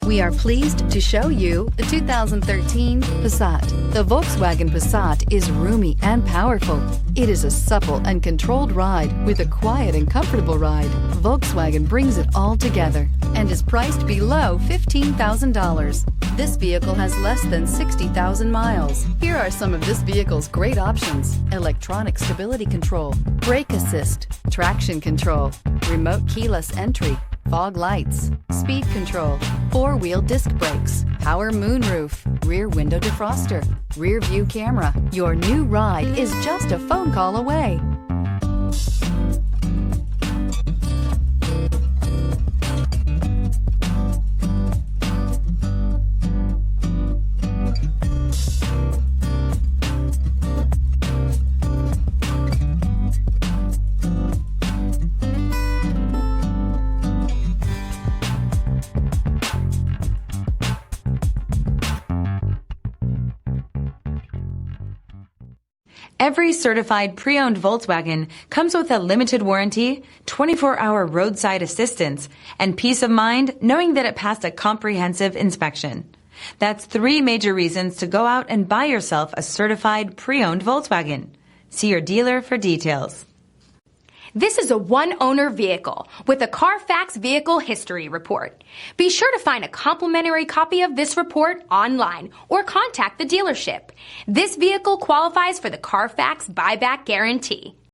We are pleased to show you the 2013 Passat. The Volkswagen Passat is roomy and powerful. It is a supple and controlled ride with a quiet and comfortable ride. Volkswagen brings it all together and is priced below $15,000. This vehicle has less than 60,000 miles. Here are some of this vehicle's great options: electronic stability control, brake assist, traction control, remote keyless entry, fog lights, speed control, four-wheel disc brakes, power moonroof, rear window defroster, rear view camera. Your new ride is just a phone call away. Every certified pre-owned Volkswagen comes with a limited warranty, 24-hour roadside assistance, and peace of mind knowing that it passed a comprehensive inspection. That's 3 major reasons to go out and buy yourself a certified pre-owned Volkswagen. See your dealer for details. This is a one-owner vehicle with a CARFAX Vehicle History Report. Be sure to find a complimentary copy of this report online or contact the dealership. This vehicle qualifies for the CARFAX Buyback Guarantee.